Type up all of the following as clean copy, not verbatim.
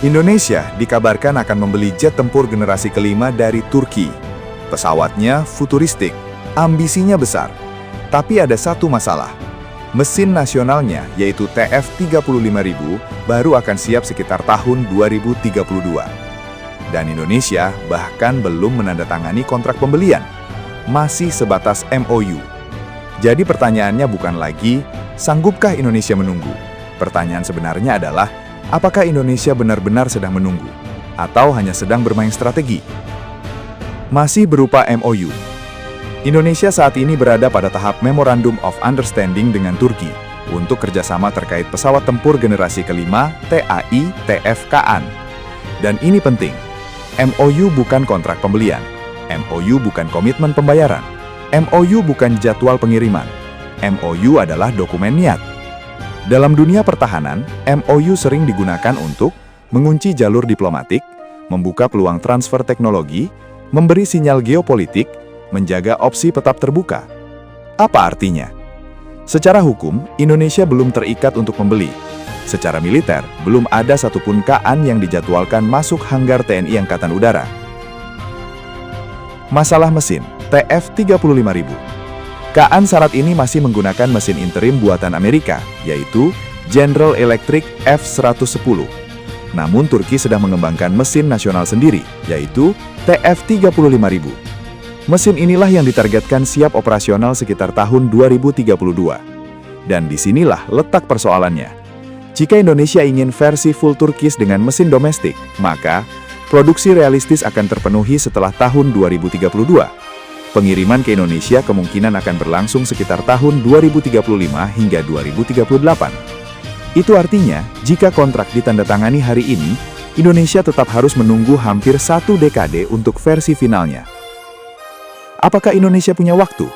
Indonesia dikabarkan akan membeli jet tempur generasi kelima dari Turki. Pesawatnya futuristik, ambisinya besar. Tapi ada satu masalah. Mesin nasionalnya, yaitu TF35000, baru akan siap sekitar tahun 2032. Dan Indonesia bahkan belum menandatangani kontrak pembelian. Masih sebatas MOU. Jadi pertanyaannya bukan lagi, sanggupkah Indonesia menunggu? Pertanyaan sebenarnya adalah, apakah Indonesia benar-benar sedang menunggu? Atau hanya sedang bermain strategi? Masih berupa MOU. Indonesia saat ini berada pada tahap Memorandum of Understanding dengan Turki untuk kerjasama terkait pesawat tempur generasi kelima TAI TF-KAAN. Dan ini penting, MOU bukan kontrak pembelian, MOU bukan komitmen pembayaran, MOU bukan jadwal pengiriman, MOU adalah dokumen niat. Dalam dunia pertahanan, MOU sering digunakan untuk mengunci jalur diplomatik, membuka peluang transfer teknologi, memberi sinyal geopolitik, menjaga opsi tetap terbuka. Apa artinya? Secara hukum, Indonesia belum terikat untuk membeli. Secara militer, belum ada satupun KAAN yang dijadwalkan masuk hanggar TNI Angkatan Udara. Masalah mesin, TF35000. KAAN saat ini masih menggunakan mesin interim buatan Amerika, yaitu General Electric F110. Namun Turki sedang mengembangkan mesin nasional sendiri, yaitu TF35000. Mesin inilah yang ditargetkan siap operasional sekitar tahun 2032. Dan disinilah letak persoalannya. Jika Indonesia ingin versi full Turkis dengan mesin domestik, maka produksi realistis akan terpenuhi setelah tahun 2032. Pengiriman ke Indonesia kemungkinan akan berlangsung sekitar tahun 2035 hingga 2038. Itu artinya, jika kontrak ditandatangani hari ini, Indonesia tetap harus menunggu hampir 1 dekade untuk versi finalnya. Apakah Indonesia punya waktu?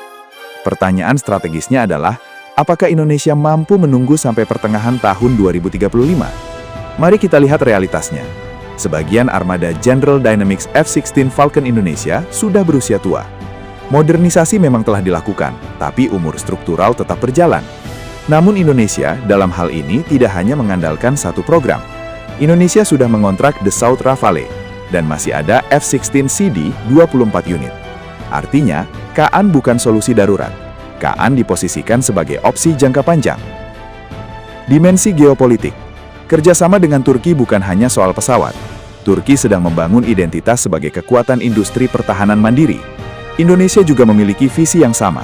Pertanyaan strategisnya adalah, apakah Indonesia mampu menunggu sampai pertengahan tahun 2035? Mari kita lihat realitasnya. Sebagian armada General Dynamics F-16 Falcon Indonesia sudah berusia tua. Modernisasi memang telah dilakukan, tapi umur struktural tetap berjalan. Namun Indonesia dalam hal ini tidak hanya mengandalkan satu program. Indonesia sudah mengontrak Dassault Rafale, dan masih ada F-16CD 24 unit. Artinya, KAAN bukan solusi darurat. KAAN diposisikan sebagai opsi jangka panjang. Dimensi geopolitik. Kerjasama dengan Turki bukan hanya soal pesawat. Turki sedang membangun identitas sebagai kekuatan industri pertahanan mandiri. Indonesia juga memiliki visi yang sama.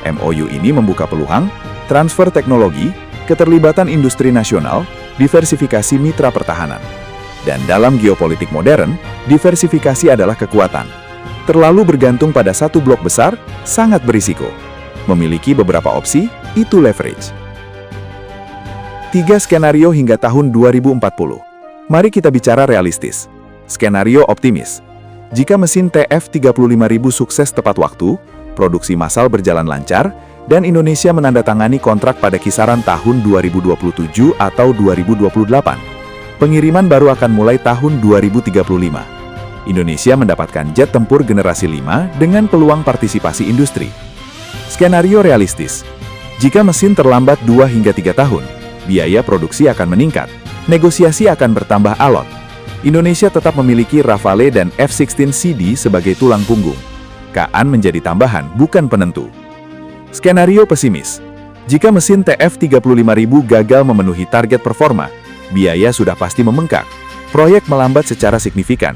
MOU ini membuka peluang, transfer teknologi, keterlibatan industri nasional, diversifikasi mitra pertahanan. Dan dalam geopolitik modern, diversifikasi adalah kekuatan. Terlalu bergantung pada satu blok besar, sangat berisiko. Memiliki beberapa opsi, itu leverage. 3 skenario hingga tahun 2040. Mari kita bicara realistis. Skenario optimis. Jika mesin TF35000 sukses tepat waktu, produksi massal berjalan lancar, dan Indonesia menandatangani kontrak pada kisaran tahun 2027 atau 2028. Pengiriman baru akan mulai tahun 2035. Indonesia mendapatkan jet tempur generasi 5 dengan peluang partisipasi industri. Skenario realistis. Jika mesin terlambat 2 hingga 3 tahun, biaya produksi akan meningkat, negosiasi akan bertambah alot. Indonesia tetap memiliki Rafale dan F-16CD sebagai tulang punggung. KAAN menjadi tambahan, bukan penentu. Skenario pesimis. Jika mesin TF35000 gagal memenuhi target performa, biaya sudah pasti membengkak. Proyek melambat secara signifikan.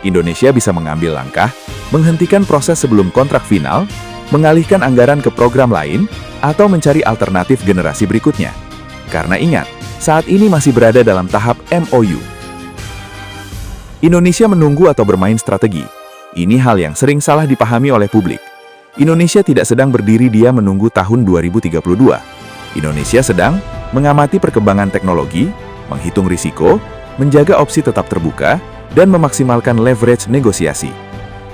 Indonesia bisa mengambil langkah, menghentikan proses sebelum kontrak final, mengalihkan anggaran ke program lain, atau mencari alternatif generasi berikutnya. Karena ingat, saat ini masih berada dalam tahap MOU. Indonesia menunggu atau bermain strategi. Ini hal yang sering salah dipahami oleh publik. Indonesia tidak sedang berdiri diam menunggu tahun 2032. Indonesia sedang mengamati perkembangan teknologi, menghitung risiko, menjaga opsi tetap terbuka, dan memaksimalkan leverage negosiasi.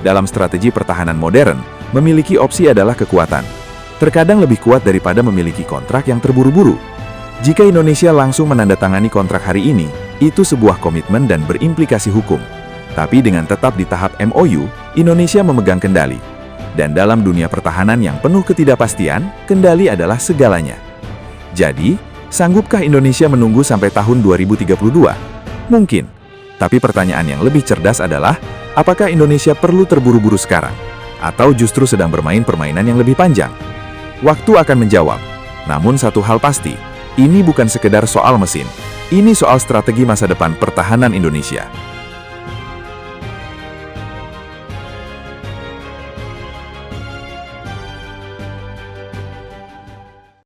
Dalam strategi pertahanan modern, memiliki opsi adalah kekuatan. Terkadang lebih kuat daripada memiliki kontrak yang terburu-buru. Jika Indonesia langsung menandatangani kontrak hari ini, itu sebuah komitmen dan berimplikasi hukum. Tapi dengan tetap di tahap MOU, Indonesia memegang kendali. Dan dalam dunia pertahanan yang penuh ketidakpastian, kendali adalah segalanya. Jadi, sanggupkah Indonesia menunggu sampai tahun 2032? Mungkin. Tapi pertanyaan yang lebih cerdas adalah, apakah Indonesia perlu terburu-buru sekarang? Atau justru sedang bermain permainan yang lebih panjang? Waktu akan menjawab. Namun satu hal pasti, ini bukan sekedar soal mesin. Ini soal strategi masa depan pertahanan Indonesia.